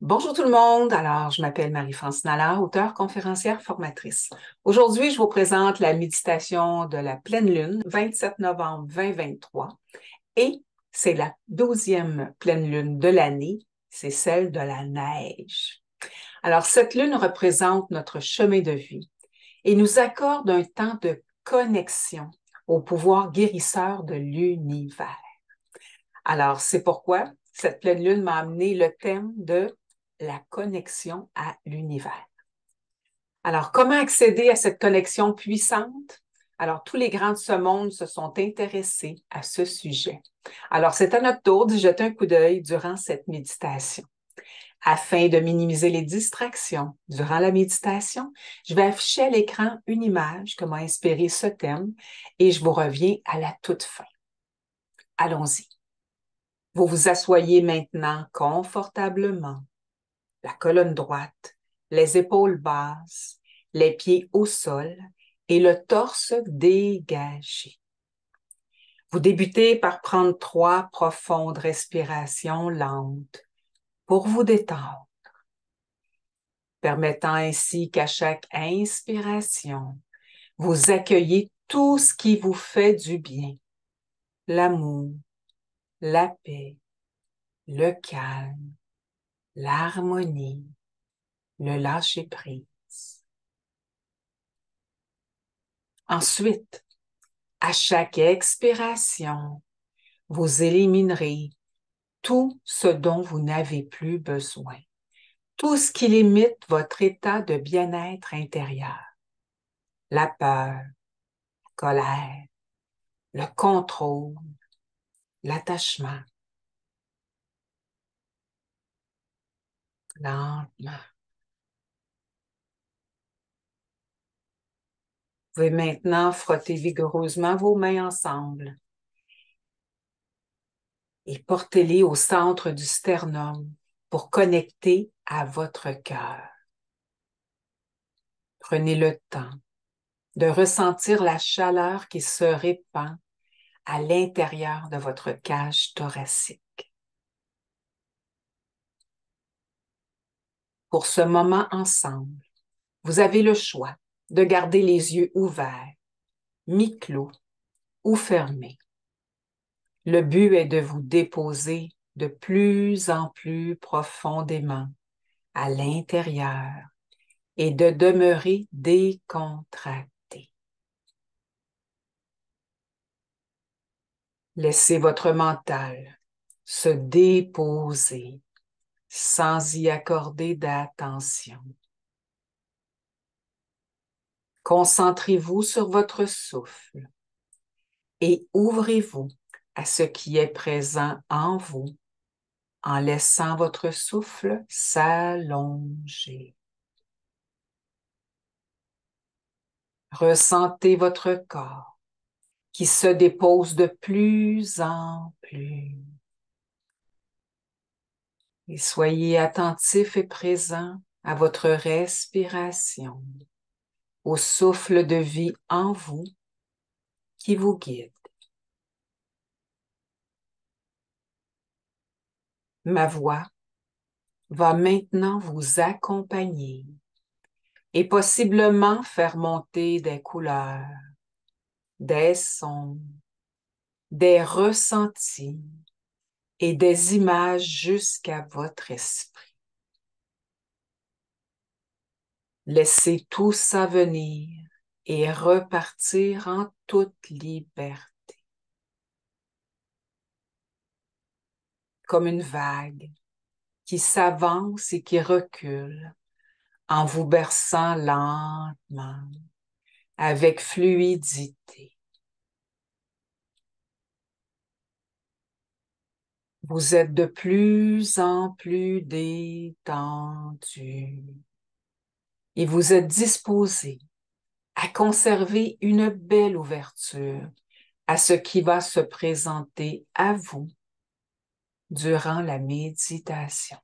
Bonjour tout le monde. Alors, je m'appelle Marie-France Nallard, auteure, conférencière, formatrice. Aujourd'hui, je vous présente la méditation de la pleine lune, 27 novembre 2023. Et c'est la 12e pleine lune de l'année. C'est celle de la neige. Alors, cette lune représente notre chemin de vie et nous accorde un temps de connexion au pouvoir guérisseur de l'univers. Alors, c'est pourquoi cette pleine lune m'a amené le thème de la connexion à l'univers. Alors, comment accéder à cette connexion puissante? Alors, tous les grands de ce monde se sont intéressés à ce sujet. Alors, c'est à notre tour d'y jeter un coup d'œil durant cette méditation. Afin de minimiser les distractions durant la méditation, je vais afficher à l'écran une image que m'a inspiré ce thème et je vous reviens à la toute fin. Allons-y. Vous vous asseyez maintenant confortablement, la colonne droite, les épaules basses, les pieds au sol et le torse dégagé. Vous débutez par prendre 3 profondes respirations lentes pour vous détendre, permettant ainsi qu'à chaque inspiration, vous accueillez tout ce qui vous fait du bien, l'amour, la paix, le calme, l'harmonie, le lâcher-prise. Ensuite, à chaque expiration, vous éliminerez tout ce dont vous n'avez plus besoin, tout ce qui limite votre état de bien-être intérieur, la peur, la colère, le contrôle, l'attachement. Lentement. Vous pouvez maintenant frotter vigoureusement vos mains ensemble et portez-les au centre du sternum pour connecter à votre cœur. Prenez le temps de ressentir la chaleur qui se répand à l'intérieur de votre cage thoracique. Pour ce moment ensemble, vous avez le choix de garder les yeux ouverts, mi-clos ou fermés. Le but est de vous déposer de plus en plus profondément à l'intérieur et de demeurer décontracté. Laissez votre mental se déposer sans y accorder d'attention. Concentrez-vous sur votre souffle et ouvrez-vous à ce qui est présent en vous en laissant votre souffle s'allonger. Ressentez votre corps qui se dépose de plus en plus. Et soyez attentif et présent à votre respiration, au souffle de vie en vous qui vous guide. Ma voix va maintenant vous accompagner et possiblement faire monter des couleurs, des sons, des ressentis et des images jusqu'à votre esprit. Laissez tout ça venir et repartir en toute liberté. Comme une vague qui s'avance et qui recule en vous berçant lentement, avec fluidité. Vous êtes de plus en plus détendu et vous êtes disposé à conserver une belle ouverture à ce qui va se présenter à vous durant la méditation.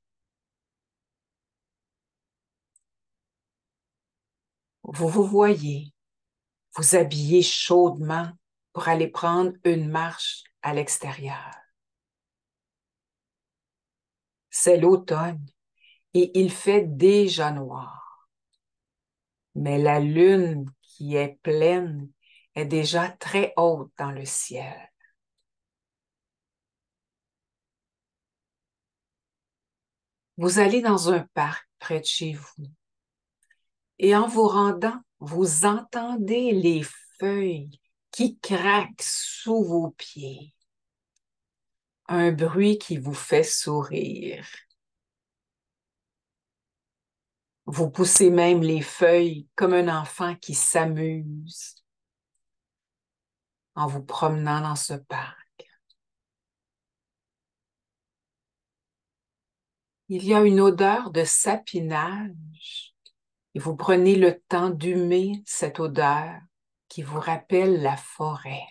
Vous vous voyez vous habiller chaudement pour aller prendre une marche à l'extérieur. C'est l'automne et il fait déjà noir. Mais la lune qui est pleine est déjà très haute dans le ciel. Vous allez dans un parc près de chez vous et en vous rendant, vous entendez les feuilles qui craquent sous vos pieds. Un bruit qui vous fait sourire. Vous poussez même les feuilles comme un enfant qui s'amuse en vous promenant dans ce parc. Il y a une odeur de sapinage et vous prenez le temps d'humer cette odeur qui vous rappelle la forêt.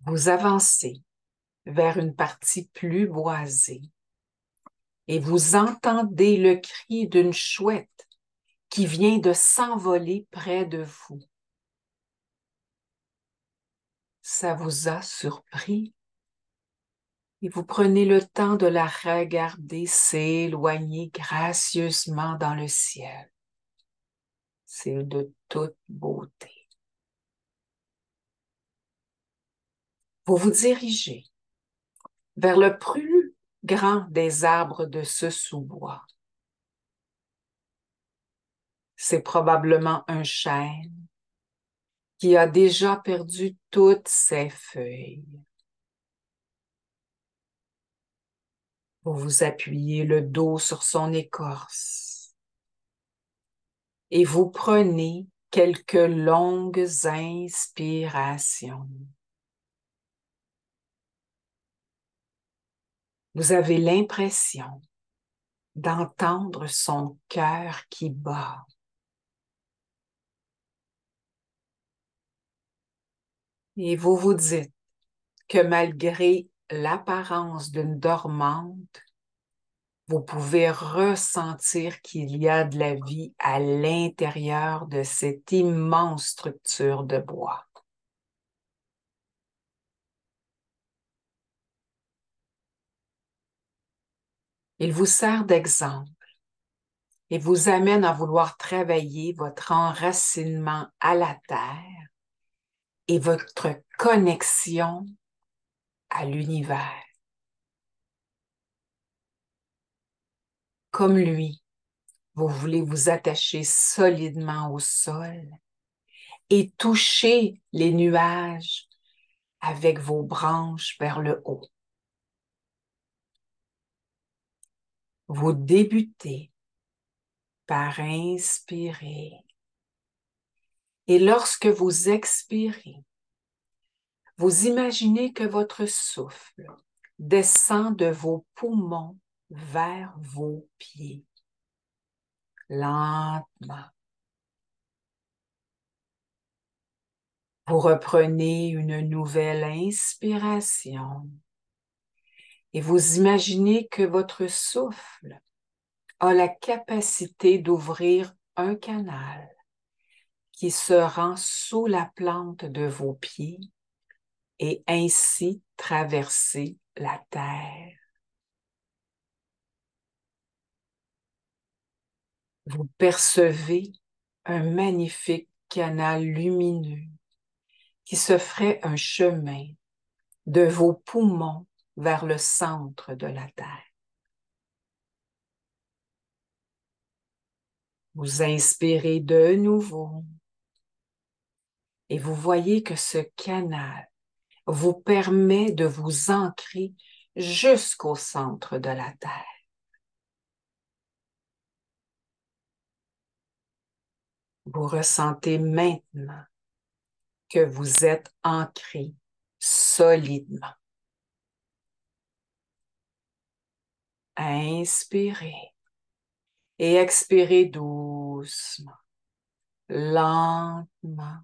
Vous avancez vers une partie plus boisée et vous entendez le cri d'une chouette qui vient de s'envoler près de vous. Ça vous a surpris et vous prenez le temps de la regarder s'éloigner gracieusement dans le ciel. C'est de toute beauté. Vous vous dirigez vers le plus grand des arbres de ce sous-bois. C'est probablement un chêne qui a déjà perdu toutes ses feuilles. Vous vous appuyez le dos sur son écorce et vous prenez quelques longues inspirations. Vous avez l'impression d'entendre son cœur qui bat. Et vous vous dites que malgré l'apparence d'une dormante, vous pouvez ressentir qu'il y a de la vie à l'intérieur de cette immense structure de bois. Il vous sert d'exemple et vous amène à vouloir travailler votre enracinement à la terre et votre connexion à l'univers. Comme lui, vous voulez vous attacher solidement au sol et toucher les nuages avec vos branches vers le haut. Vous débutez par inspirer et lorsque vous expirez, vous imaginez que votre souffle descend de vos poumons vers vos pieds, lentement. Vous reprenez une nouvelle inspiration et vous imaginez que votre souffle a la capacité d'ouvrir un canal qui se rend sous la plante de vos pieds et ainsi traverser la terre. Vous percevez un magnifique canal lumineux qui se ferait un chemin de vos poumons vers le centre de la terre. Vous inspirez de nouveau et vous voyez que ce canal vous permet de vous ancrer jusqu'au centre de la terre. Vous ressentez maintenant que vous êtes ancré solidement. Inspirez et expirez doucement, lentement,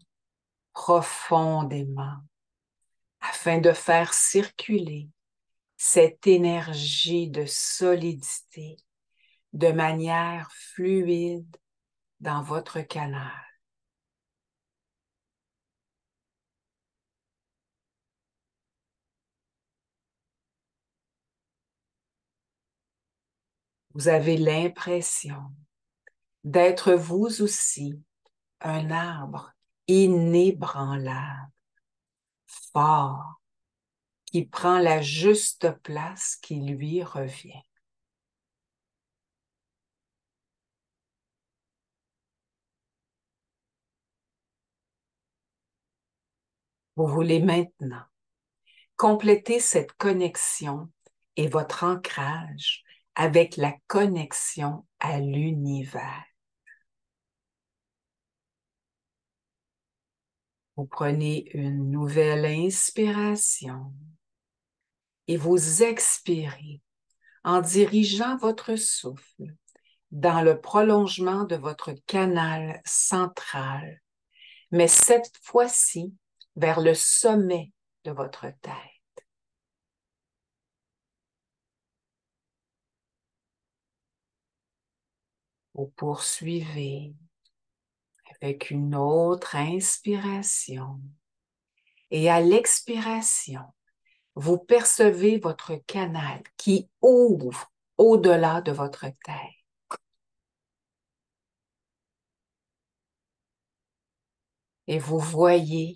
profondément, afin de faire circuler cette énergie de solidité de manière fluide dans votre canal. Vous avez l'impression d'être vous aussi un arbre inébranlable, fort, qui prend la juste place qui lui revient. Vous voulez maintenant compléter cette connexion et votre ancrage avec la connexion à l'univers. Vous prenez une nouvelle inspiration et vous expirez en dirigeant votre souffle dans le prolongement de votre canal central, mais cette fois-ci vers le sommet de votre tête. Vous poursuivez avec une autre inspiration et à l'expiration, vous percevez votre canal qui ouvre au-delà de votre tête. Et vous voyez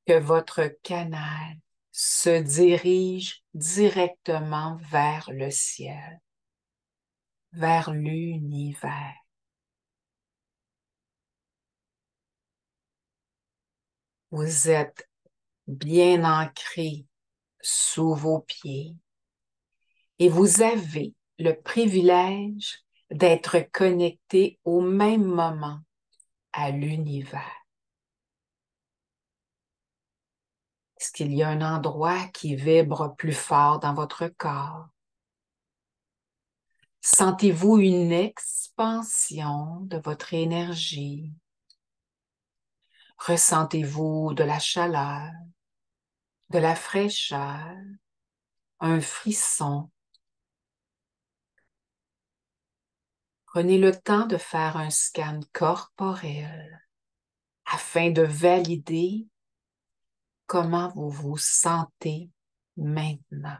que votre canal se dirige directement vers le ciel, vers l'univers. Vous êtes bien ancré sous vos pieds et vous avez le privilège d'être connecté au même moment à l'univers. Est-ce qu'il y a un endroit qui vibre plus fort dans votre corps? Sentez-vous une expansion de votre énergie? Ressentez-vous de la chaleur, de la fraîcheur, un frisson? Prenez le temps de faire un scan corporel afin de valider comment vous vous sentez maintenant.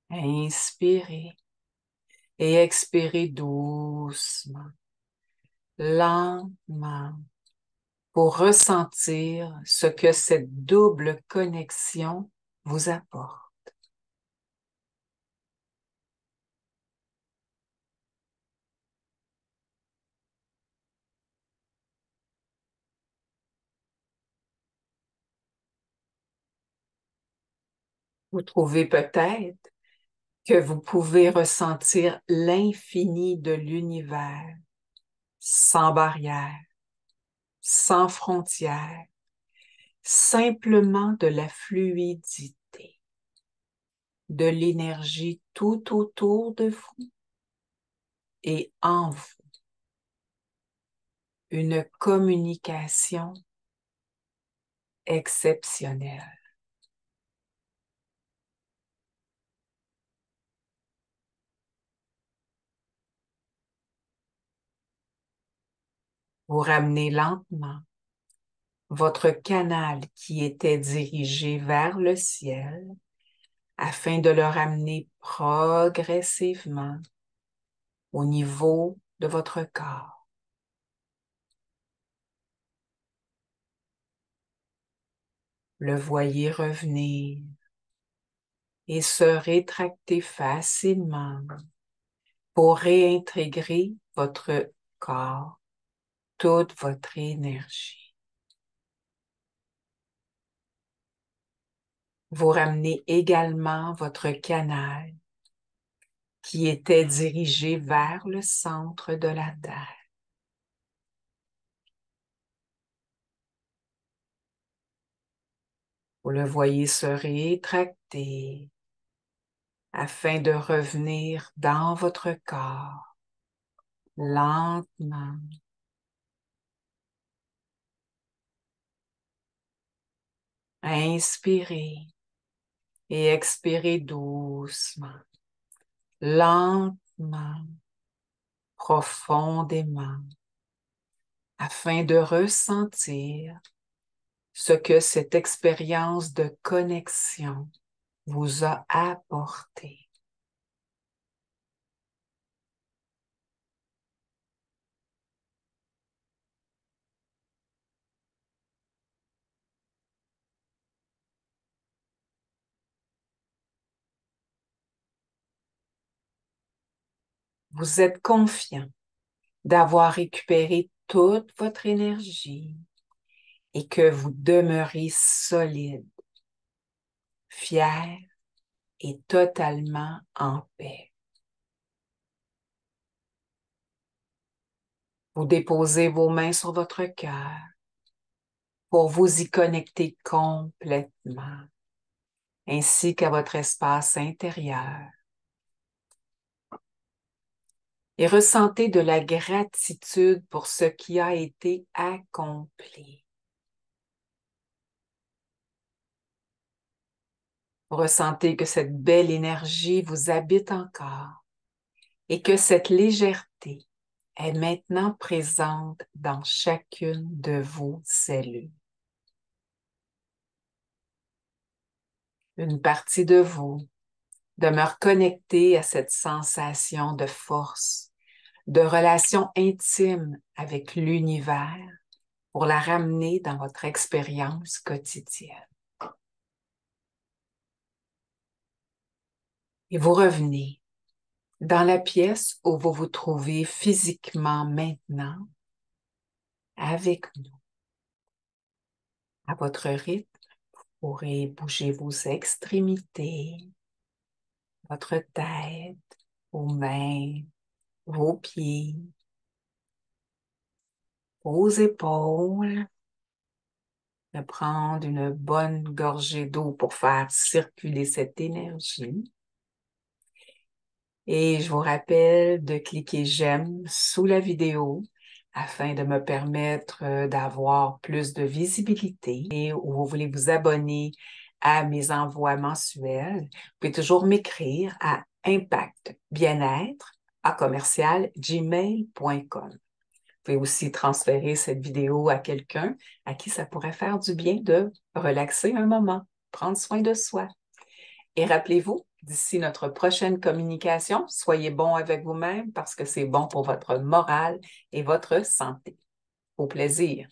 Inspirez et expirez doucement, lentement, pour ressentir ce que cette double connexion vous apporte. Vous trouvez peut-être que vous pouvez ressentir l'infini de l'univers, sans barrière, sans frontières, simplement de la fluidité, de l'énergie tout autour de vous et en vous. Une communication exceptionnelle. Vous ramenez lentement votre canal qui était dirigé vers le ciel afin de le ramener progressivement au niveau de votre corps. Le voyez revenir et se rétracter facilement pour réintégrer votre corps, toute votre énergie. Vous ramenez également votre canal qui était dirigé vers le centre de la Terre. Vous le voyez se rétracter afin de revenir dans votre corps lentement. Inspirez et expirez doucement, lentement, profondément. afin de ressentir ce que cette expérience de connexion vous a apporté. Vous êtes confiant d'avoir récupéré toute votre énergie et que vous demeurez solide, fier et totalement en paix. Vous déposez vos mains sur votre cœur pour vous y connecter complètement, ainsi qu'à votre espace intérieur. Et ressentez de la gratitude pour ce qui a été accompli. Vous ressentez que cette belle énergie vous habite encore et que cette légèreté est maintenant présente dans chacune de vos cellules. Une partie de vous demeure connectée à cette sensation de force, de relation intime avec l'univers pour la ramener dans votre expérience quotidienne. Et vous revenez dans la pièce où vous vous trouvez physiquement maintenant avec nous. À votre rythme, vous pourrez bouger vos extrémités, votre tête, vos mains, vos pieds, vos épaules. De prendre une bonne gorgée d'eau pour faire circuler cette énergie. Et je vous rappelle de cliquer j'aime sous la vidéo afin de me permettre d'avoir plus de visibilité. Et où vous voulez vous abonner à mes envois mensuels, vous pouvez toujours m'écrire à impactbienêtre@gmail.com. Vous pouvez aussi transférer cette vidéo à quelqu'un à qui ça pourrait faire du bien de relaxer un moment, prendre soin de soi. Et rappelez-vous, d'ici notre prochaine communication, soyez bon avec vous-même parce que c'est bon pour votre morale et votre santé. Au plaisir.